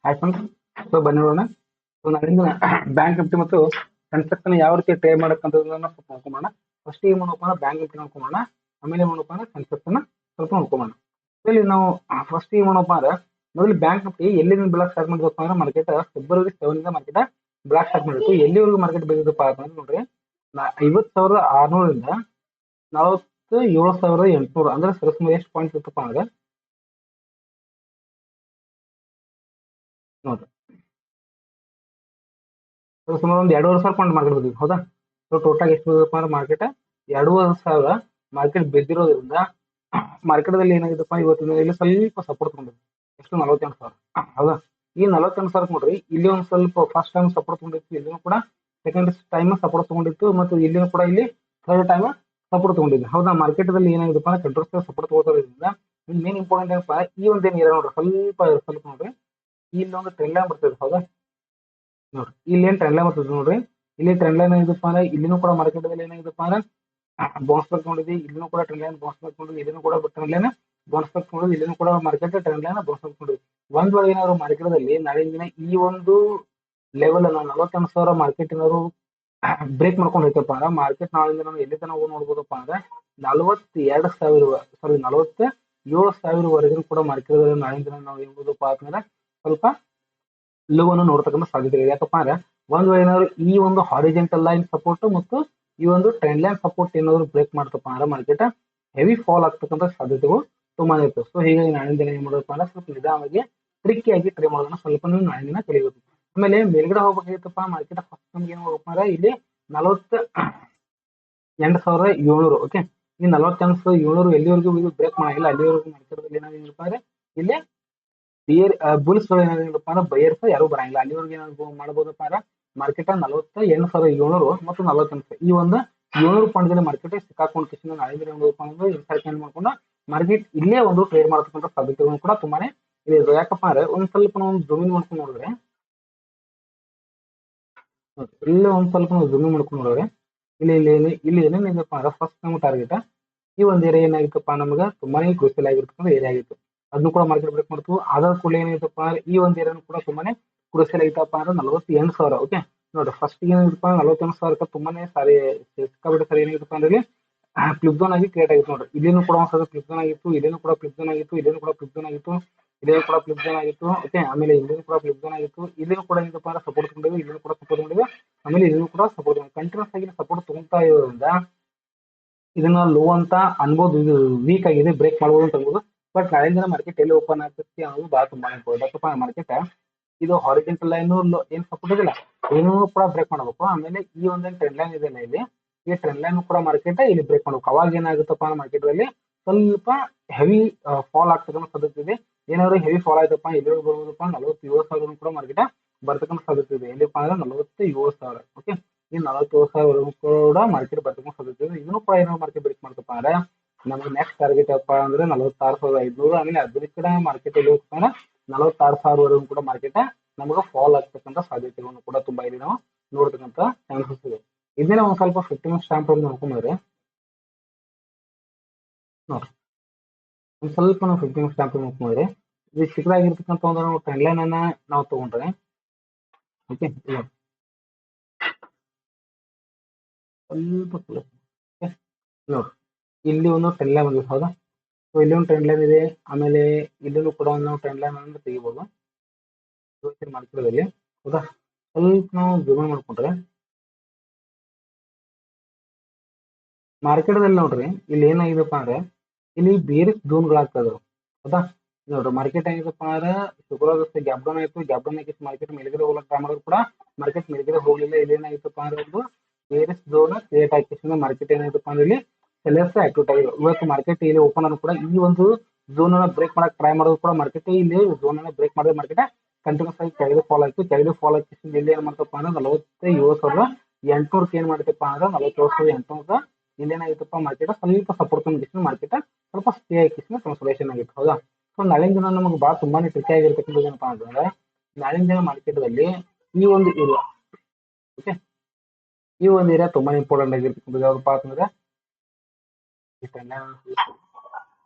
ಆಯ್ತು. ಸೊ ಬನ್ನಿ ನೋಡೋಣ. ಸೊ ನಾಳಿಂದ ಬ್ಯಾಂಕ್ ನಿಫ್ಟಿ ಮತ್ತು ಸೆನ್ಸೆಕ್ಸ್ ಯಾವ ರೀತಿ ಟ್ರೇಡ್ ಮಾಡಕ್ಕಂತದನ್ನ ಸ್ವಲ್ಪ ನೋಡ್ಕೊಂಬೋಣ. ಫಸ್ಟ್ ಏನ್ ಮಾಡೋಣ, ಬ್ಯಾಂಕ್ ನಿಫ್ಟಿ ನೋಡ್ಕೊಂಬೋಣ, ಆಮೇಲೆ ಏನ್ ಮಾಡೋಣ ಸೆನ್ಸೆಕ್ಸ್ ಸ್ವಲ್ಪ ನೋಡ್ಕೊಂಬೋಣ. ಇಲ್ಲಿ ನಾವು ಫಸ್ಟ್ ಏನ್ ಮಾಡೋಣ ಅಂದ್ರೆ, ಮೊದಲು ಬ್ಯಾಂಕ್ ನಿಫ್ಟಿ ಎಲ್ಲಿಂದ ಬೆಳಕ್ ಸ್ಟಾರ್ಟ್ ಮಾಡಿದಪ್ಪ ಅಂದ್ರೆ ಮಾರ್ಕೆಟ್ ಫೆಬ್ರವರಿ 7 ಮಾರ್ಕೆಟ್ ಬ್ಲಾಕ್ ಸ್ಟಾರ್ಟ್ ಮಾಡಿತ್ತು. ಎಲ್ಲಿವರೆಗೂ ಮಾರ್ಕೆಟ್ ಬೆಳೆದಪ್ಪ ಅಂತಂದ್ರೆ ನೋಡ್ರಿ, 50,600 47,800 ಅಂದ್ರೆ ಸರಿಸುಮಾರು ಎಷ್ಟು ಪಾಯಿಂಟ್ ಇತ್ತಪ್ಪ ಅಂದ್ರೆ ನೋಡ್ರಿ, ಸುಮಾರು ಒಂದು 2,500 ಪಾಯಿಂಟ್ ಮಾರ್ಕೆಟ್ ಬಂದಿದೆ. ಹೌದಾ? ಸೊ ಟೋಟಲ್ ಎಷ್ಟು ಬಂದಪ್ಪ ಅಂದ್ರೆ ಮಾರ್ಕೆಟ್ 2,500 ಮಾರ್ಕೆಟ್ ಬೆದ್ದಿರೋದ್ರಿಂದ ಮಾರ್ಕೆಟ್ದಲ್ಲಿ ಏನಾಗಿದೆಪ್ಪ ಇವತ್ತಿನ ಇಲ್ಲಿ ಸ್ವಲ್ಪ ಸಪೋರ್ಟ್ ತಗೊಂಡಿದೆ. ಎಷ್ಟು 48,000. ಹೌದಾ? ಈ 48,000 ನೋಡ್ರಿ, ಇಲ್ಲಿ ಒಂದ್ ಸ್ವಲ್ಪ ಫಸ್ಟ್ ಟೈಮ್ ಸಪೋರ್ಟ್ ತಗೊಂಡಿತ್ತು, ಇಲ್ಲಿನೂ ಕೂಡ ಸೆಕೆಂಡ್ ಟೈಮ್ ಸಪೋರ್ಟ್ ತಗೊಂಡಿತ್ತು, ಮತ್ತು ಇಲ್ಲಿನೂ ಕೂಡ ಇಲ್ಲಿ ಥರ್ಡ್ ಟೈಮ್ ಸಪೋರ್ಟ್ ತಗೊಂಡಿದೆ. ಹೌದಾ? ಮಾರ್ಕೆಟ್ ದಲ್ಲಿ ಏನಾಗಿದೆಪ್ಪ ಅಂದ್ರೆ ಕಂಟ್ರೋಲ್ ಸಪೋರ್ಟ್ ತಗೋದ್ರಿಂದ ಮೇನ್ ಇಂಪಾರ್ಟೆಂಟ್ ಏನಪ್ಪ, ಈ ಒಂದೇನು ಇದೆ ನೋಡ್ರಿ, ಸ್ವಲ್ಪ ನೋಡ್ರಿ, ಇಲ್ಲಿ ಒಂದು ಟ್ರೆಂಡ್ ಲೈನ್ ಬರ್ತದೆ. ಹೌದಾ? ನೋಡ್ರಿ, ಇಲ್ಲಿ ಏನ್ ಟ್ರೆಂಡ್ ಲೈನ್ ಬರ್ತದೆ ನೋಡ್ರಿ, ಇಲ್ಲಿ ಟ್ರೆಂಡ್ ಲೈನ್ ಏನಿದಪ್ಪ ಅಂದ್ರೆ ಇಲ್ಲಿನೂ ಕೂಡ ಮಾರ್ಕೆಟ್ ದಲ್ಲಿ ಏನಾಗಿದಪ್ಪ ಅಂದ್ರೆ ಬೌನ್ಸ್ ಬ್ಯಾಕ್ ನೋಡಿದ್ವಿ, ಇಲ್ಲಿನೂ ಕೂಡ ಟ್ರೆಂಡ್ ಲೈನ್ ಬೌನ್ಸ್ ಬ್ಯಾಕ್ ನೋಡಿದ್ವಿ, ಇಲ್ಲಿನೂ ಕೂಡ ಟ್ರೆಂಡ್ ಲೈನ್ ಬೌನ್ಸ್ ಬ್ಯಾಕ್ ನೋಡಿದ್ವಿ, ಇಲ್ಲಿನೂ ಕೂಡ market trend line bounce back ನೋಡಿದ್ವಿ. ಒಂದ್ ವೇಳೆ ಏನಾದ್ರು ಮಾರ್ಕೆಟ್ ದಲ್ಲಿ ನಾಳಿನ ದಿನ ಈ ಒಂದು ಲೆವೆಲ್ ಅನ್ನ 48,000 ಮಾರ್ಕೆಟ್ ಏನಾದ್ರು ಬ್ರೇಕ್ ಮಾಡ್ಕೊಂಡು ಹೋಯ್ತಪ್ಪ ಅಂದ್ರೆ ಮಾರ್ಕೆಟ್ ನಾಳಿಂದ ನಾವು ಎಲ್ಲಿ ತನಕ ನೋಡ್ಬೋದಪ್ಪ ಅಂದ್ರೆ 42,000 ಸಾರಿ 47,000 ಕೂಡ ಮಾರ್ಕೆಟ್ ನಾಳಿನ ದಿನ ನಾವು ಏನ್ಬೋದಪ್ಪ ಅಂತಂದ್ರೆ ಸ್ವಲ್ಪ ಲೋ ಅನ್ನು ನೋಡ್ತಕ್ಕಂಥ ಸಾಧ್ಯತೆ ಇದೆ. ಯಾಕಪ್ಪ ಅಂದ್ರೆ ಒಂದ್ ವೇಳೆ ಏನಾದ್ರು ಈ ಒಂದು ಹಾರಿಜೆಂಟಲ್ ಲೈನ್ ಸಪೋರ್ಟ್ ಮತ್ತು ಈ ಒಂದು ಟ್ರೆಂಡ್ ಲೈನ್ ಸಪೋರ್ಟ್ ಏನಾದ್ರು ಬ್ರೇಕ್ ಮಾಡ್ತಪ್ಪ ಅಂದ್ರೆ ಮಾರ್ಕೆಟ್ ಹೆವಿ ಫಾಲ್ ಆಗ್ತಕ್ಕಂಥ ಸಾಧ್ಯತೆಗಳು ತುಂಬಾನೇ ಇರ್ತವೆ. ಸೊ ಹೀಗಾಗಿ ನಾಳಿನ ದಿನ ಏನ್ ಮಾಡಬೇಕು ಅಂದ್ರೆ ಸ್ವಲ್ಪ ನಿಧಾನವಾಗಿ ಟ್ರಿಕ್ಕಿ ಆಗಿ ಟ್ರೇ ಮಾಡೋದನ್ನ ಸ್ವಲ್ಪ ನೀವು ನಾಳಿನ ದಿನ ಕಲಿಬೇಕು. ಆಮೇಲೆ ಮೇಲ್ಗಡೆ ಹೋಗ್ಬೇಕಾಗಿತ್ತಪ್ಪ ಮಾರ್ಕೆಟ್ ಫಸ್ಟ್ ನಮ್ಗೆ ಏನ್ ಮಾಡ್ಬೇಕು ಅಂದ್ರೆ ಇಲ್ಲಿ 48,700. ಓಕೆ, ಈ 48,700 ಎಲ್ಲಿವರೆಗೂ ಇದು ಬ್ರೇಕ್ ಮಾಡಿಲ್ಲ ಅಲ್ಲಿವರೆಗೂ ಮಾರ್ಕೆಟ್ ಏನಾಗಿರಪ್ಪ ಅಂದ್ರೆ ಇಲ್ಲಿ ಬಿಯರ್ ಬುಲ್ಸ್ ಏನಾಗಿರಪ್ಪ ಅಂದ್ರೆ ಬಯರ್ಸ್ ಯಾರು ಬರಂಗಿಲ್ಲ. ಅಲ್ಲಿವರೆಗೆ ಏನಾದ್ರು ಮಾಡಬಹುದಪ್ಪ ಅಂದ್ರೆ ಮಾರ್ಕೆಟ್ 48,700 ಮತ್ತು 48 ಈ ಒಂದು 700 ಪಾಯಿಂಟ್ ಮಾರ್ಕೆಟ್ ಸಿಕ್ಕಾಕೊಂಡು ಕಿಶನ್ ನಾಳೆ ಮಾಡ್ಕೊಂಡು ಮಾರ್ಕೆಟ್ ಇಲ್ಲೇ ಒಂದು ಟ್ರೇಡ್ ಮಾಡತಕ್ಕಂಥ ಸಾಧ್ಯತೆಗಳು ಕೂಡ ತುಂಬಾನೇ ಇದೆ. ಯಾಕಪ್ಪ ಅಂದ್ರೆ ಒಂದ್ ಸ್ವಲ್ಪ ನಾವು ಜಮೀನ್ ಮಾಡ್ಕೊಂಡು ನೋಡಿದ್ರೆ, ಇಲ್ಲೇ ಒಂದ್ ಸ್ವಲ್ಪ ನಾವು ಜಮೀನ್ ಮಾಡ್ಕೊಂಡು ನೋಡಿದ್ರೆ ಇಲ್ಲಿ ಏನೇನಿದೆಪ್ಪ ಅಂದ್ರೆ ಫಸ್ಟ್ ನಮ್ಗೆ ಟಾರ್ಗೆಟ್ ಈ ಒಂದು ಏರಿಯಾ ಏನಾಗಿತ್ತಪ್ಪ ನಮ್ಗೆ ತುಂಬಾನೇ ಕ್ರೂಷಿಯಲ್ ಆಗಿರ್ತಕ್ಕಂಥ ಏರಿಯಾ ಆಗಿತ್ತು. ಅದನ್ನು ಕೂಡ ಮಾರ್ಕೆಟ್ ಬ್ರೇಕ್ ಮಾಡ್ತು. ಅದರ ಕೂಡ ಏನಾಯ್ತಪ್ಪ ಅಂದ್ರೆ ಈ ಒಂದು ಏರಿಯಾನು ಕೂಡ ತುಂಬಾನೇ ಕ್ರೂಷಿಯಲ್ ಐತಪ್ಪ ಅಂದ್ರೆ 48,000. ಓಕೆ ನೋಡ್ರಿ, ಫಸ್ಟ್ ಏನಿದಪ್ಪ 48,000 ತುಂಬಾನೇ ಸಾರಿ ಸಿಕ್ಕಾಬಿಟ್ಟು ಸರಿ ಏನಾಗಿತ್ತಪ್ಪ ಅಂದ್ರೆ ಫ್ಲಿಪ್ ಝೋನ್ ಆಗಿ ಕ್ರಿಯೇಟ್ ಆಗಿತ್ತು. ನೋಡ್ರಿ, ಇಲ್ಲಿನೂ ಕೂಡ ಒಂದ್ಸಲ ಫ್ಲಿಪ್ ಝೋನ್ ಆಗಿತ್ತು, ಇಲ್ಲಿನೂ ಕೂಡ ಫ್ಲಿಪ್ ಝೋನ್ ಆಗಿತ್ತು, ಇಲ್ಲಿನೂ ಕೂಡ ಫ್ಲಿಪ್ ಝೋನ್ ಆಗಿತ್ತು, ಇಲ್ಲಿನೂ ಕೂಡ ಫ್ಲಿಪ್ ಝೋನ್ ಆಗಿತ್ತು. ಓಕೆ, ಆಮೇಲೆ ಇಲ್ಲಿನೂ ಕೂಡ ಫ್ಲಿಪ್ ಝೋನ್ ಆಗಿತ್ತು, ಇಲ್ಲಿನೂ ಕೂಡ ಏನಪ್ಪ ಅಂದ್ರೆ ಸಪೋರ್ಟ್ ತಗೊಂಡಿವಿ, ಇಲ್ಲಿನೂ ಕೂಡ ಸಪೋರ್ಟ್ ತಗೊಂಡಿವಿ, ಆಮೇಲೆ ಇಲ್ಲಿನೂ ಕೂಡ ಸಪೋರ್ಟ್ ಕಂಟಿನ್ಯೂಸ್ ಆಗಿ ಸಪೋರ್ಟ್ ತಗೊಂತಾ ಇರೋದ್ರಿಂದ ಇದನ್ನ ಲೋ ಅಂತ ಅನ್ಬೋದು, ಇದು ವೀಕ್ ಆಗಿದೆ, ಬ್ರೇಕ್ ಮಾಡ್ಬೋದು ಅಂತ ಅನ್ಬೋದು. ಬಟ್ ನಾಳೆ ದಿನ ಮಾರ್ಕೆಟ್ ಎಲ್ಲಿ ಓಪನ್ ಆಗ್ತೈತಿ ಅನ್ನೋದು ಬಹಳ ತುಂಬಾ ಇಂಪಾರ್ಟೆಂಟ್. ಯಾಕಪ್ಪ ಮಾರ್ಕೆಟ್ ಇದು ಹಾರಿಜೆಂಟಲ್ ಲೈನ್ ಏನ್ ಸಪೋರ್ಟ್ ಇದಿಲ್ಲ ಏನೂ ಕೂಡ ಬ್ರೇಕ್ ಮಾಡಬೇಕು. ಆಮೇಲೆ ಈ ಒಂದೇನು ಟ್ರೆಂಡ್ ಲೈನ್ ಇದೆ ಇಲ್ಲಿ, ಈ ಟ್ರೆಂಡ್ ಲೈನ್ ಕೂಡ ಮಾರ್ಕೆಟ್ ಇಲ್ಲಿ ಬ್ರೇಕ್ ಮಾಡಬೇಕು. ಅವಾಗ ಏನಾಗುತ್ತಪ್ಪ ಮಾರ್ಕೆಟ್ ಅಲ್ಲಿ ಸ್ವಲ್ಪ ಹೆವಿ ಫಾಲ್ ಆಗ್ತಕ್ಕಂಥ ಸಾಧ್ಯತೆ ಇದೆ. ಏನಾದ್ರು ಹೆವಿ ಫಾಲ್ ಆಯ್ತಪ್ಪ ಇಲ್ಲಿ ಬರ್ಬೋದಪ್ಪ 47,000 ಕೂಡ ಮಾರ್ಕೆಟ್ ಬರ್ತಕ್ಕಂಥ ಸಾಧ್ಯತೆ ಇದೆ. ಎಲ್ಲಿಪ್ಪ ಅಂದ್ರೆ 47,000. ಓಕೆ, ಈ 47,000 ಕೂಡ ಮಾರ್ಕೆಟ್ ಬರ್ತಕ್ಕಂಥ ಸಾಧ್ಯತೆ ಇದೆ. ಇದನ್ನು ಕೂಡ ಏನೋ ಮಾರ್ಕೆಟ್ ಬ್ರೇಕ್ ಮಾಡ್ತಪ್ಪ ಅಂದ್ರೆ ನಮ್ಗೆ ನೆಕ್ಸ್ಟ್ ಟಾರ್ಗೆಟ್ ಅಪ್ಪ ಅಂದ್ರೆ 46,500. ಆಮೇಲೆ ಅದ್ರ ಕಡೆ ಮಾರ್ಕೆಟ್ ಎಲ್ಲಿ ಹೋಗ್ತಪ್ಪ ಅಂದ್ರೆ 46,000 ಕೂಡ ಮಾರ್ಕೆಟ್ ನಮ್ಗೆ ಫಾಲ್ ಆಗ್ತಕ್ಕಂಥ ಸಾಧ್ಯತೆಗಳನ್ನು ಕೂಡ ತುಂಬಾ ಇಲ್ಲಿ ನಾವು ನೋಡ್ತಕ್ಕಂಥ ಚಾನ್ಸಸ್ ಇದೆ. ಇದನ್ನ ಒಂದ್ ಸ್ವಲ್ಪ 15 ಮಿನಿಟ್ಸ್ ಟೈಮ್ ಫ್ರೇಮ್ ನೋಡ್ಕೊಂಡ್ರೆ ನೋಡ್ರಿ, ಒಂದ್ ಸ್ವಲ್ಪ ನಾವು 15 ಮಿನಿಟ್ಸ್ ಟೈಮ್ ಫ್ರೇಮ್ ನೋಡ್ಕೊಂಡ್ರೆ ಇದು ಚಿಕ್ಕದಾಗಿರ್ತಕ್ಕಂಥ ಒಂದು ನಾವು ಟ್ರೆಂಡ್ ಲೈನ್ ಅನ್ನ ನಾವು ತಗೊಂಡ್ರೆ, ಓಕೆ ಸ್ವಲ್ಪ ನೋಡ್ರಿ, ಇಲ್ಲಿ ಒಂದು ಟ್ರೆಂಡ್ ಲೈನ್ ಬಂದಿದೆ. ಹೌದಾ? ಸೊ ಇಲ್ಲಿ ಒಂದು ಟ್ರೆಂಡ್ ಲೈನ್ ಇದೆ, ಆಮೇಲೆ ಇಲ್ಲೂ ಕೂಡ ಒಂದು ನಾವು ಟ್ರೆಂಡ್ ಲೈನ್ ಅನ್ನು ತೆಗಿಬಹುದು ಮಾರ್ಕೆಟ್ದಲ್ಲಿ. ಹೌದಾ? ಸ್ವಲ್ಪ ನಾವು ಜೂಮ್ ಮಾಡ್ಕೊಂಡ್ರೆ ಮಾರ್ಕೆಟ್ದಲ್ಲಿ ನೋಡ್ರಿ, ಇಲ್ಲಿ ಏನಾಗಿದೆಪ್ಪ ಅಂದ್ರೆ ಇಲ್ಲಿ ಬೇರೆ ಝೋನ್ಗಳಾಗ್ತದೆ. ಹೌದಾ? ನೋಡ್ರಿ, ಮಾರ್ಕೆಟ್ ಆಗಿದೆಪ್ಪ ಅಂದ್ರೆ ಶುಕ್ರವಾರ ಗ್ಯಾಪ್ ಡೌನ್ ಆಯ್ತು, ಗ್ಯಾಪ್ ಡೌನ್ ಆಗಿತ್ತು, ಮಾರ್ಕೆಟ್ ಮೇಲ್ಗಡೆ ಹೋಗ್ಲಿಕ್ಕೆ ಟ್ರೈ ಮಾಡಿದ್ರು ಕೂಡ ಮಾರ್ಕೆಟ್ ಮೇಲ್ಗಡೆ ಹೋಗ್ಲಿಲ್ಲ. ಇಲ್ಲಿ ಏನಾಗಿತ್ತಪ್ಪ ಅಂದ್ರೆ ಒಂದು ಬೇರೆ ಝೋನ್ ಕ್ರಿಯೇಟ್ ಆಗಿ ಮಾರ್ಕೆಟ್ ಏನಾಯ್ತಪ್ಪ ಅಂದ್ರೆ ಇಲ್ಲಿ ಸೆಲ್ಲರ್ಸ್ ಆಕ್ಟಿವ್ ಆಗಿದೆ. ಇವತ್ತು ಮಾರ್ಕೆಟ್ ಇಲ್ಲಿ ಓಪನ್ ಆದ್ರೂ ಕೂಡ ಈ ಒಂದು ಝೋನ್ ಅನ್ನ ಬ್ರೇಕ್ ಮಾಡಕ್ ಟ್ರೈ ಮಾಡೋದು ಕೂಡ ಮಾರ್ಕೆಟ್ ಇಲ್ಲಿ ಝೋನ್ ಅನ್ನ ಬ್ರೇಕ್ ಮಾಡಿದ್ರೆ ಮಾರ್ಕೆಟ್ ಕಂಟಿನ್ಯೂಸ್ ಆಗಿ ಕೆಳಗೆ ಫಾಲ್ ಆಯ್ತು. ಕೆಳಗೆ ಫಾಲ್ ಆಗಿ ಇಲ್ಲಿ ಏನ್ ಮಾಡ್ತಪ್ಪ ಅಂದ್ರೆ 47,800 ಏನ್ ಮಾಡ್ತಪ್ಪ ಅಂದ್ರೆ 47,800 ಇಲ್ಲಿ ಏನಾಗಿತ್ತಪ್ಪ ಮಾರ್ಕೆಟ್ ಸ್ವಲ್ಪ ಸಪೋರ್ಟ್ ತಂದಿತ್ತು. ಮಾರ್ಕೆಟ್ ಸ್ವಲ್ಪ ಸ್ಟೇ ಆಗಿ ಕನ್ಸಲ್ಟೇಷನ್ ಆಗಿತ್ತು. ಹೌದಾ? ಸೊ ನಾಳಿನ ದಿನ ನಮಗೆ ಬಹಳ ತುಂಬಾನೇ ಟ್ರಿಕಿ ಆಗಿರ್ತಕ್ಕಂಥದ್ದು ಏನಪ್ಪಾ ಅಂತಂದ್ರೆ ನಾಳಿನ ದಿನ ಮಾರ್ಕೆಟ್ ಅಲ್ಲಿ ಈ ಒಂದು ಏರಿಯಾ, ಓಕೆ, ಈ ಒಂದು ಏರಿಯಾ ತುಂಬಾ ಇಂಪಾರ್ಟೆಂಟ್ ಆಗಿರ್ತಕ್ಕಂಥದ್ದು ಯಾವ್ದಪ್ಪ ಅಂತಂದ್ರೆ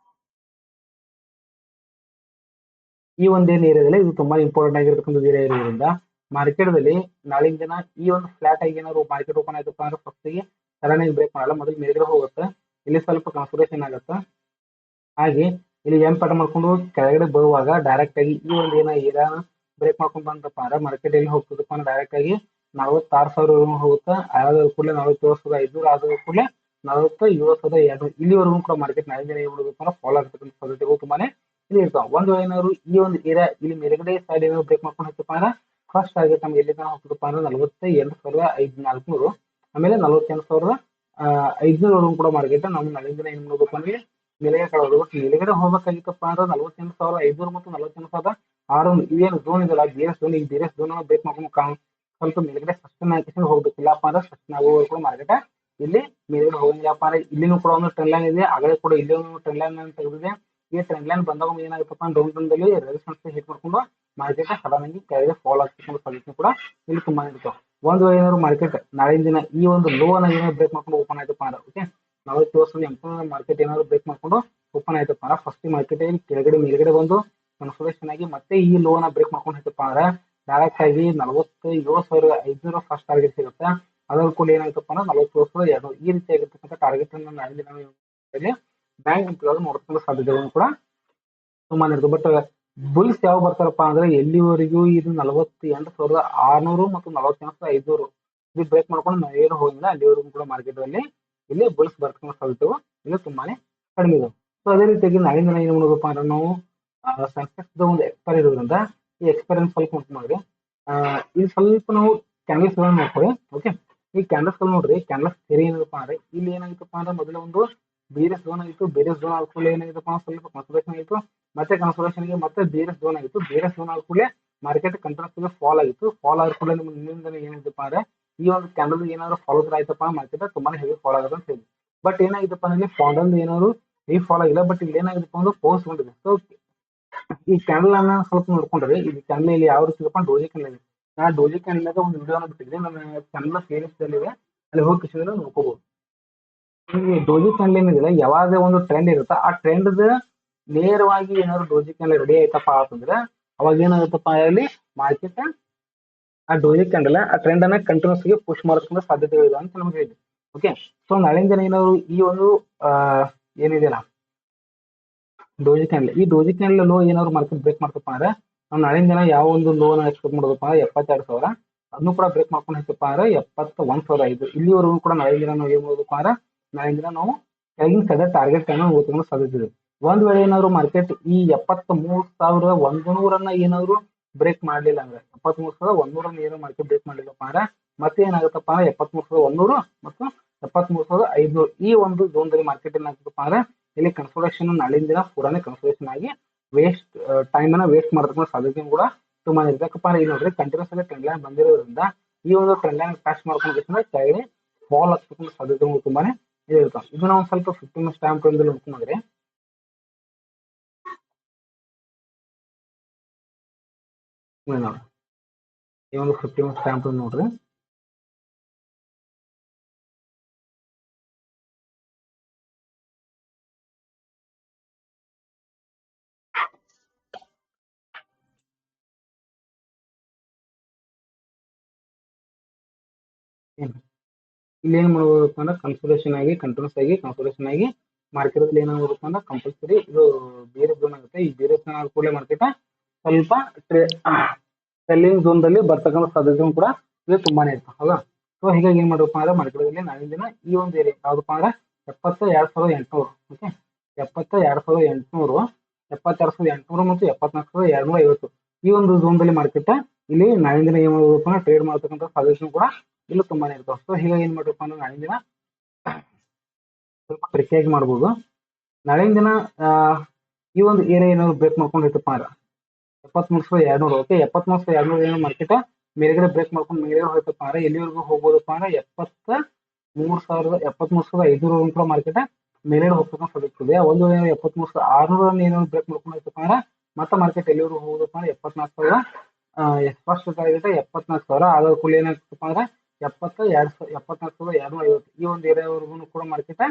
ಈ ಒಂದೇನು ಏರಿಯಾದಲ್ಲಿ ಇದು ತುಂಬಾ ಇಂಪಾರ್ಟೆಂಟ್ ಆಗಿರ್ತಕ್ಕಂಥ ಏರಿಯಾ ಇರೋದ್ರಿಂದ ಮಾರ್ಕೆಟ್ದಲ್ಲಿ ನಾಳಿನ ದಿನ ಈ ಒಂದು ಫ್ಲಾಟ್ ಆಗಿ ಏನಾದ್ರು ಮಾರ್ಕೆಟ್ ಓಪನ್ ಆಯ್ತಪ್ಪ ಅಂದ್ರೆ ಫಸ್ಟಿಗೆ ಸಡನ್ ಆಗಿ ಬ್ರೇಕ್ ಮಾಡಲ್ಲ, ಮೊದಲು ಮೇಲ್ಗಡೆ ಹೋಗುತ್ತೆ, ಇಲ್ಲಿ ಸ್ವಲ್ಪ ಕಾನ್ಸಲ್ಟೇಷನ್ ಆಗುತ್ತೆ. ಹಾಗೆ ಇಲ್ಲಿ ಎಂ ಪ್ಯಾಟರ್ನ್ ಮಾಡ್ಕೊಂಡು ಕೆಳಗಡೆ ಬರುವಾಗ ಡೈರೆಕ್ಟ್ ಆಗಿ ಈ ಒಂದು ಏರಿಯಾ ಬ್ರೇಕ್ ಮಾಡ್ಕೊಂಡು ಬಂದಪ್ಪ ಅಂದ್ರೆ ಮಾರ್ಕೆಟ್ ಎಲ್ಲಿ ಹೋಗ್ತದಪ್ಪ ಅಂದ್ರೆ ಡೈರೆಕ್ಟ್ ಆಗಿ 46,000 ಹೋಗುತ್ತೆ. ಅದಾದ ಕೂಡಲೇ 47,500 ಆದ ಕೂಡಲೇ 47,200 ಇಲ್ಲಿವರೆಗೂ ಕೂಡ ಮಾರ್ಕೆಟ್ ನಾಳೆ ದಿನ ಏನ್ ಮಾಡಬೇಕು ಅಂದ್ರೆ ಫಾಲೋ ಆಗ್ತಕ್ಕಂಥ ಸಾಧ್ಯತೆಗಳು ತುಂಬಾನೇ ಇಲ್ಲಿ ಇರ್ತಾವ. ಒಂದು ಏನಾದ್ರು ಈ ಒಂದು ಏರಿಯಾ ಇಲ್ಲಿ ಮೇಲ್ಗಡೆ ಸೈಡ್ ಏನಾದ್ರು ಬ್ರೇಕ್ ಮಾಡ್ಕೊಂಡು ಹೋಗ್ತಪ್ಪ ಅಂದ್ರೆ ಫಸ್ಟ್ ಟಾರ್ಗೆಟ್ ನಮ್ಗೆ ಎಲ್ಲಿ ತನಕ ಹೋಗ್ತದಪ್ಪ ಅಂದ್ರೆ 48,500, ಆಮೇಲೆ 48,500 ಕೂಡ ಮಾರ್ಕೆಟ್ ನಾವು ನಾಳಿನ ದಿನ ಏನ್ ಮಾಡ್ಬೇಕು ಅಂದ್ರೆ ಮೇಲ್ಗಡೆ ಕಳೋದು. ಬಟ್ ಮೇಲ್ಗಡೆ ಹೋಗ್ಬೇಕಾಗಿತ್ತಪ್ಪ ಅಂದ್ರೆ 48,500 ಮತ್ತು 48,600 ಇವೇನು ಝೋನ್ ಇದೆಲ್ಲ ಬೇರೆ ಝೋನ್, ಈ ಬೇರೆ ಝೋನ್ ಬ್ರೇಕ್ ಮಾಡ್ಕೊಂಡು ಸ್ವಲ್ಪ ಮೇಲ್ಗಡೆ ಸಸ್ಟೈನ್ ಹಾಕಿಕೊಂಡು ಹೋಗ್ಬೇಕಿಲ್ಲಪ್ಪ ಅಂದ್ರೆ ಸಸ್ಟೈನ್ ಆಗುವವರೆಗೂ ಕೂಡ ಮಾರ್ಕೆಟ್ ಇಲ್ಲಿ ಮೇಲ್ಗಡೆ ಹೋಗಿಲ್ಲಪ್ಪ ಅಂದ್ರೆ ಇಲ್ಲಿನೂ ಕೂಡ ಒಂದು ಟ್ರೆಂಡ್ ಲೈನ್ ಇದೆ, ಆಗಲೇ ಕೂಡ ಇಲ್ಲಿ ಒಂದು ಟ್ರೆಂಡ್ ಲೈನ್ ತೆಗೆದಿದೆ. ಈ ಟ್ರೆಂಡ್ ಲೈನ್ ಬಂದಾಗ ಏನಾಗುತ್ತಪ್ಪ ಅಂದ್ರೆ ಡೌನ್ ಟೌನ್ದಲ್ಲಿ ರೆಸಿಸ್ಟೆನ್ಸ್ ಹಿಟ್ ಮಾಡ್ಕೊಂಡು ಮಾರ್ಕೆಟ್ ಸಡನ್ ಆಗಿ ಕೆಳಗೆ ಫಾಲ್ ಆಗ್ತಕ್ಕಂಥ ಸಾಧ್ಯತೆ ಕೂಡ ಇಲ್ಲಿ ತುಂಬಾ ಇರ್ತವೆ. ಒಂದು ಏನಾದ್ರು ಮಾರ್ಕೆಟ್ ನಾಳಿನ ದಿನ ಈ ಒಂದು ಲೋ ಅನ್ನ ಏನಾದ್ರು ಬ್ರೇಕ್ ಮಾಡ್ಕೊಂಡು ಓಪನ್ ಆಯ್ತಪ್ಪ ಅಂದ್ರೆ ಓಕೆ 47,800 ಮಾರ್ಕೆಟ್ ಏನಾದ್ರು ಬ್ರೇಕ್ ಮಾಡ್ಕೊಂಡು ಓಪನ್ ಆಯ್ತಪ್ಪ ಅಂದ್ರೆ ಫಸ್ಟ್ ಮಾರ್ಕೆಟ್ ಕೆಳಗಡೆ ಮೇಲ್ಗಡೆ ಬಂದು ಕನ್ಸಲ್ಟೇಷನ್ ಆಗಿ ಮತ್ತೆ ಈ ಲೋ ನ ಬ್ರೇಕ್ ಮಾಡ್ಕೊಂಡು ಹೋಯ್ತಪ್ಪ ಅಂದ್ರೆ ಡೈರೆಕ್ಟ್ ಆಗಿ 47,500 ಫಸ್ಟ್ ಟಾರ್ಗೆಟ್ ಸಿಗುತ್ತೆ. ಅದರ ಕೂಡ ಏನಾಯ್ತಪ್ಪ ಅಂದ್ರೆ 47,200 ಈ ರೀತಿಯಾಗಿರ್ತಕ್ಕಂಥ ಟಾರ್ಗೆಟ್ ಅನ್ನು ನಾಳಿನ ದಿನ ಬ್ಯಾಂಕ್ ನಿಫ್ಟಿ ನೋಡ್ಕೊಳ್ಳೋ ಸಾಧ್ಯತೆಗಳನ್ನು ಕೂಡ ತುಂಬಾ ಇರ್ತದೆ. ಬಟ್ ಬುಲ್ಸ್ ಯಾವ ಬರ್ತಾರಪ್ಪ ಅಂದ್ರೆ ಎಲ್ಲಿವರೆಗೂ ಇದು 48,600 ಮತ್ತು 48,500 ಇದು ಬ್ರೇಕ್ ಮಾಡ್ಕೊಂಡು ಏನು ಹೋಗಿಲ್ಲ ಅಲ್ಲಿವರೆಗೂ ಕೂಡ ಮಾರ್ಕೆಟ್ ಅಲ್ಲಿ ಇಲ್ಲಿ ಬುಲ್ಸ್ ಬರ್ತಕ್ಕಂಥ ಸಾಧ್ಯತೆಗಳು ಇಲ್ಲಿ ತುಂಬಾನೇ ಕಡಿಮೆ ಇದೆ. ಸೊ ಅದೇ ರೀತಿಯಾಗಿ ನಾಳಿನ ದಿನ ಏನು ಮಾಡಬೇಕಪ್ಪ ಅಂದ್ರೆ ನಾವು ಸೆನ್ಸೆಕ್ಸ್ ಒಂದು ಎಕ್ಸ್ಪೈರ್ ಇರೋದ್ರಿಂದ ಈ ಎಕ್ಸ್ಪೈರ್ ಸ್ವಲ್ಪ ನೋಟ್ ಮಾಡಿ ಇದು ಸ್ವಲ್ಪ ನಾವು ಕ್ಯಾಂಡಲ್ಸ್ ಗಳನ್ನ ನೋಡ್ಕೊಳ್ಳಿ. ಓಕೆ, ಈ ಕ್ಯಾಂಡಲ್ಸ್ ಗಳು ನೋಡ್ರಿ, ಕ್ಯಾಂಡಲ್ಸ್ ಥಿಯರಿ ಏನಪ್ಪ ಅಂದ್ರೆ ಇಲ್ಲಿ ಏನಾಗಿತ್ತಪ್ಪ ಅಂದ್ರೆ ಮೊದಲ ಒಂದು ಬೇರೆ ಝೋನ್ ಆಗಿತ್ತು, ಬೇರೆ ಝೋನ್ ಆದ್ಕೂಡಲೇ ಏನಾಗಿತ್ತಪ್ಪ ಸ್ವಲ್ಪ ಕನ್ಸಲ್ಟೇಷನ್ ಆಗಿತ್ತು, ಮತ್ತೆ ಕನ್ಸಲ್ಟೇಷನ್ ಗೆ ಮತ್ತೆ ಬೇರೆ ಝೋನ್ ಆಗಿತ್ತು, ಬೇರೆ ಝೋನ್ ಆದ್ಕೂಡಲೇ ಮಾರ್ಕೆಟ್ ಕಂಟಿನ್ಯೂಸ್ ಫಾಲ್ ಆಗಿತ್ತು. ಫಾಲ್ ಆದ ಕೂಡಲೇ ನಿಮ್ಗೆ ನಿಮ್ಮಿಂದ ಏನಾಗಿತ್ತಪ್ಪ ಅಂದ್ರೆ ಈ ಒಂದು ಕ್ಯಾಂಡಲ್ ಏನಾದ್ರು ಫಾಲೋ ಆಯ್ತಪ್ಪ ಮಾರ್ಕೆಟ್ ತುಂಬಾನೇ ಹೆವಿ ಫಾಲ್ ಆಗುತ್ತೆ ಅಂತ ಹೇಳಿ. ಬಟ್ ಏನಾಗಿತ್ತಪ್ಪ ಅಂದ್ರೆ ಫಾಲ್ ಏನಾದ್ರು ಈ ಫಾಲ್ ಆಗಿಲ್ಲ, ಬಟ್ ಇಲ್ಲಿ ಏನಾಗಿತ್ತಪ್ಪ ಅಂದ್ರೆ ಪೋಸ್ಟ್ ಬಂದಿದೆ. ಸೊ ಈ ಕ್ಯಾಂಡಲ್ ಅನ್ನ ಸ್ವಲ್ಪ ನೋಡ್ಕೊಂಡ್ರೆ ಈ ಕ್ಯಾಂಡಲ್ ಇಲ್ಲಿ ಯಾವ ರೀತಿ ಇದಪ್ಪ ಡೋಜಿ ಕ್ಯಾಂಡಲ್ ಇದೆ. ನಾ ಡೋಜಿ ಕ್ಯಾಂಡಲ್ ಒಂದು ವಿಡಿಯೋನ ಬಿಟ್ಟಿದ್ದೆ ನನ್ನ ಚಾನಲ್ ಪ್ಲೇಲಿಸ್ಟ್ ಅಲ್ಲಿ ಇದೆ, ಅಲ್ಲಿ ಹೋಗಿ ಕಿಶನ್ ನೋಡ್ಕೋಬಹುದು. ಈ ಡೋಜಿ ಕ್ಯಾಂಡಲ್ ಏನಿದೆ ಯಾವಾಗ ಒಂದು ಟ್ರೆಂಡ್ ಇರುತ್ತೆ ಆ ಟ್ರೆಂಡ್ ನೇರವಾಗಿ ಏನಾದ್ರು ಡೋಜಿ ಕ್ಯಾಂಡಲ್ ರೆಡಿ ಆಯ್ತಪ್ಪ ಅಂತಂದ್ರೆ ಅವಾಗ ಏನಾಗುತ್ತಪ್ಪ ಅಲ್ಲಿ ಮಾರ್ಕೆಟ್ ಆ ಡೋಜಿ ಕ್ಯಾಂಡಲ್ ಆ ಟ್ರೆಂಡ್ ಅನ್ನ ಕಂಟಿನ್ಯೂಸ್ ಗೆ ಪುಷ್ ಮಾಡೋದಕ್ಕೆ ಸಾಧ್ಯತೆಗಳಿದೆ ಅಂತ ನಮ್ಗೆ ಹೇಳಿದೆ. ಓಕೆ, ಸೊ ನಾಳಿನ ದಿನ ಏನಾದ್ರು ಈ ಒಂದು ಏನಿದೆಯಲ್ಲ ಡೋಜಿ ಕ್ಯಾಂಡಲ್, ಈ ಡೋಜಿ ಕ್ಯಾಂಡಲ್ ಲೋ ಏನಾದ್ರು ಮಾರ್ಕೆಟ್ ಬ್ರೇಕ್ ಮಾಡ್ತಪ್ಪ ಅಂದ್ರೆ ನಾವು ನಾಳಿನ ದಿನ ಯಾವ ಒಂದು ಲೋನ ಎಕ್ಸ್ಪೆಕ್ಟ್ ಮಾಡೋದಪ್ಪ ಅಂದ್ರೆ 72,000 ಅದನ್ನು ಕೂಡ ಬ್ರೇಕ್ ಮಾಡ್ಕೊಂಡು ಹೋಯ್ತಪ್ಪ ಅಂದ್ರೆ 71,500 ಇಲ್ಲಿವರೆಗೂ ಕೂಡ ನಾಳಿನ ದಿನ ನಾವು ಏನ್ ಮಾಡೋದಪ್ಪ ಅಂದ್ರೆ ನಾಳಿನ ದಿನ ನಾವು ಕೆಳಗಿನ ಸದ ಟಾರ್ಗೆಟ್ ಅನ್ನು ಓದ್ಕೊಂಡು ಸಾಧ್ಯತೆ ಇದೆ. ಒಂದ್ ವೇಳೆ ಏನಾದ್ರು ಮಾರ್ಕೆಟ್ ಈ 73,100 ಏನಾದ್ರು ಬ್ರೇಕ್ ಮಾಡ್ಲಿಲ್ಲ ಅಂದ್ರೆ 73,100 ಏನು ಮಾರ್ಕೆಟ್ ಬ್ರೇಕ್ ಮಾಡ್ಲಿಲ್ಲಪ್ಪ ಅಂದ್ರೆ ಮತ್ತೆ ಏನಾಗುತ್ತಪ್ಪ ಅಂದ್ರೆ 73,100 ಮತ್ತು 73,500 ಈ ಒಂದು ಝೋನ್ದಲ್ಲಿ ಮಾರ್ಕೆಟ್ ಏನಾಗುತ್ತಪ್ಪ ಅಂದ್ರೆ ಇಲ್ಲಿ ಕನ್ಸಲ್ಟೇಷನ್ ನಾಳಿನ ದಿನ ಪೂರಾನೇ ಕನ್ಸಲ್ಟೇಷನ್ ಆಗಿ ವೇಸ್ಟ್ ಟೈಮ್ ಅನ್ನ ವೇಸ್ಟ್ ಮಾಡತಕ್ಕಂಥ ಸಾಧ್ಯತೆ ಕೂಡ ತುಂಬಾ ಇರ್ಬೇಕಪ್ಪ. ಈಗ ನೋಡ್ರಿ ಕಂಟಿನ್ಯೂಸ್ ಆಗಿ ಟ್ರೆಂಡ್ ಲೈನ್ ಬಂದಿರೋದ್ರಿಂದ ಈ ಒಂದು ಟ್ರೆಂಡ್ ಲೈನ್ ಕ್ರಾಶ್ ಮಾಡ್ಕೊಂಡು ಕೆಳಗಡೆ ಫಾಲ್ ಆಗ್ತಕ್ಕಂಥ ಸಾಧ್ಯತೆಗಳು ತುಂಬಾನೇ ಇರ್ತಾವೆ. ಇದು ನಾವು ಸ್ವಲ್ಪ 15 ಸ್ಟ್ಯಾಂಪ್ ನೋಡ್ಕೊಂಡ್ರೆ ನೋಡಿ ಈ ಒಂದು 15 ಸ್ಟ್ಯಾಂಪ್ ನೋಡ್ರಿ ಇಲ್ಲಿ ಏನ್ ಮಾಡ್ಬೋದಪ್ಪ ಅಂದ್ರೆ ಕನ್ಸಲ್ಟೇಷನ್ ಆಗಿ ಕನ್ಸಲ್ಟೇಷನ್ ಆಗಿ ಮಾರ್ಕೆಟ್ ಅಲ್ಲಿ ಏನಾಗುತ್ತೆ ಅಂದ್ರೆ ಕಂಪಲ್ಸರಿ ಇದು ಬೇರೆ ಝೋನ್ ಆಗುತ್ತೆ. ಈ ಬೇರೆ ಝೋನ್ ಆದ ಕೂಡಲೇ ಮಾರ್ಕೆಟ್ ಸ್ವಲ್ಪ ಸೆಲ್ಲಿಂಗ್ ಝೋನ್ ದಲ್ಲಿ ಬರ್ತಕ್ಕಂಥ ಸಾಧ್ಯತೆ ಕೂಡ ಇದು ತುಂಬಾನೇ ಇರ್ತದೆ. ಹೌದಾ, ಸೊ ಹೀಗಾಗಿ ಏನ್ ಮಾಡ್ಬೇಕಪ್ಪ ಅಂದ್ರೆ ಮಾರ್ಕೆಟ್ ಅಲ್ಲಿ ನಾಳಿನ ದಿನ ಈ ಒಂದು ಏರಿಯಾ ಯಾವ್ದಪ್ಪ ಅಂದ್ರೆ 72,800 ಓಕೆ 72,800 72,800 ಮತ್ತು 74,250 ಈ ಒಂದು ಝೋನ್ ದಲ್ಲಿ ಮಾರ್ಕೆಟ್ ಇಲ್ಲಿ ನಾಳಿನ ದಿನ ಏನ್ ಮಾಡ್ಬೇಕಪ್ಪ ಅಂದ್ರೆ ಟ್ರೇಡ್ ಮಾಡ್ತಕ್ಕಂಥ ಸಾಧ್ಯತೆ ಕೂಡ ಇಲ್ಲೂ ತುಂಬಾನೇ ಇರ್ತಾವೆ. ಸೊ ಹೀಗಾಗಿ ಏನ್ ಮಾಡ್ಬೇಕಪ್ಪ ಅಂದ್ರೆ ನಾಳಿನ ದಿನ ಸ್ವಲ್ಪ ಟ್ರಿಕ್ಕಿಯಾಗಿ ಮಾಡ್ಬೋದು. ನಾಳಿನ ದಿನ ಈ ಒಂದು ಏರಿಯಾ ಏನಾದ್ರು ಬ್ರೇಕ್ ಮಾಡ್ಕೊಂಡು ಇರ್ತಪ್ಪ ಅಂದ್ರೆ 73,200 ಓಕೆ 73,200 ಏನೋ ಮಾರ್ಕೆಟ್ ಮೇಲ್ಗಡೆ ಬ್ರೇಕ್ ಮಾಡ್ಕೊಂಡು ಮೇಲ್ಗಡೆ ಹೋಯ್ತಪ್ಪ ಅಂದ್ರೆ ಎಲ್ಲಿವರೆಗೂ ಹೋಗ್ಬೋದಪ್ಪ ಅಂದ್ರೆ 73,500 ಕೂಡ ಮಾರ್ಕೆಟ್ ಮೇಲ್ಗಡೆ ಹೋಗ್ತಕ್ಕಂಥ ಸಾಧ್ಯತೆ. ಒಂದು 73,600 ಏನೋ ಬ್ರೇಕ್ ಮಾಡ್ಕೊಂಡು ಹೋಯ್ತಪ್ಪ ಅಂದ್ರೆ ಮತ್ತೆ ಮಾರ್ಕೆಟ್ ಎಲ್ಲಿವರೆಗೂ ಹೋಗೋದಪ್ಪ ಅಂದ್ರೆ 74,000 ಫಸ್ಟ್ ಟಾರ್ಗೆಟ್ 74,000 ಆದ ಕೂಡಲೇ ಏನಾಗ್ತಪ್ಪ ಅಂದ್ರೆ 74,250 ಈ ಒಂದು ಏರಿಯಾವರೆಗೂ ಕೂಡ ಮಾರ್ಕೆಟ್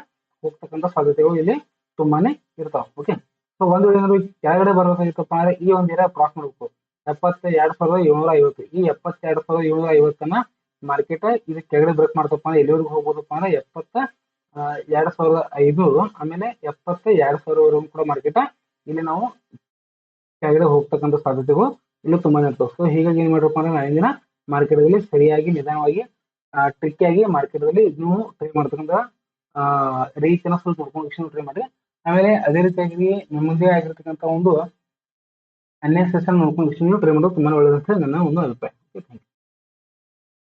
ಹೋಗ್ತಕ್ಕಂಥ ಸಾಧ್ಯತೆಗಳು ಇಲ್ಲಿ ತುಂಬಾನೇ ಇರ್ತಾವ. ಓಕೆ, ಸೊ ಸೊ ಒಂದು ವೇಳೆ ಏನಾದ್ರು ಕೆಳಗಡೆ ಬರ್ಬೇಕಾಗಿತ್ತಪ್ಪ ಅಂದ್ರೆ ಈ ಒಂದು ಏರಿಯಾ ಕ್ರಾಸ್ ಮಾಡ್ಬೇಕು 72,750. ಈ 72,750ನ್ನ ಮಾರ್ಕೆಟ್ ಇದು ಕೆಳಗಡೆ ಬ್ರೇಕ್ ಮಾಡ್ತಪ್ಪ ಅಂದ್ರೆ ಎಲ್ಲಿವರೆಗೂ ಹೋಗ್ಬೋದಪ್ಪ ಅಂದ್ರೆ 72,500, ಆಮೇಲೆ 72,000ವರೆಗೂ ಕೂಡ ಮಾರ್ಕೆಟ್ ಇಲ್ಲಿ ನಾವು ಕೆಳಗಡೆ ಹೋಗ್ತಕ್ಕಂಥ ಸಾಧ್ಯತೆಗಳು ಇಲ್ಲಿ ತುಂಬಾನೇ ಇರ್ತವೆ. ಸೊ ಹೀಗಾಗಿ ಏನ್ ಮಾಡ್ರಪ್ಪ ಅಂದ್ರೆ ನಾಳಿನ ದಿನ ಮಾರ್ಕೆಟ್ದಲ್ಲಿ ಸರಿಯಾಗಿ ನಿಧಾನವಾಗಿ ಟ್ರಿಕ್ ಆಗಿ ಮಾರ್ಕೆಟ್ದಲ್ಲಿ ನೀವು ಟ್ರೈ ಮಾಡ್ತಕ್ಕಂಥ ರೀತಿಯನ್ನ ಸ್ವಲ್ಪ ನೋಡ್ಕೊಂಡು ಟ್ರೈ ಮಾಡಿ. ಆಮೇಲೆ ಅದೇ ರೀತಿಯಾಗಿ ನಿಮ್ಮದೇ ಆಗಿರ್ತಕ್ಕಂಥ ಒಂದು ಅನ್ಯ ಸೆಷನ್ ನೋಡ್ಕೊಂಡು ಟ್ರೈ ಮಾಡೋದು ತುಂಬಾ ಒಳ್ಳೆಯದಂತ ನನ್ನ ಒಂದು ಅಭಿಪ್ರಾಯ.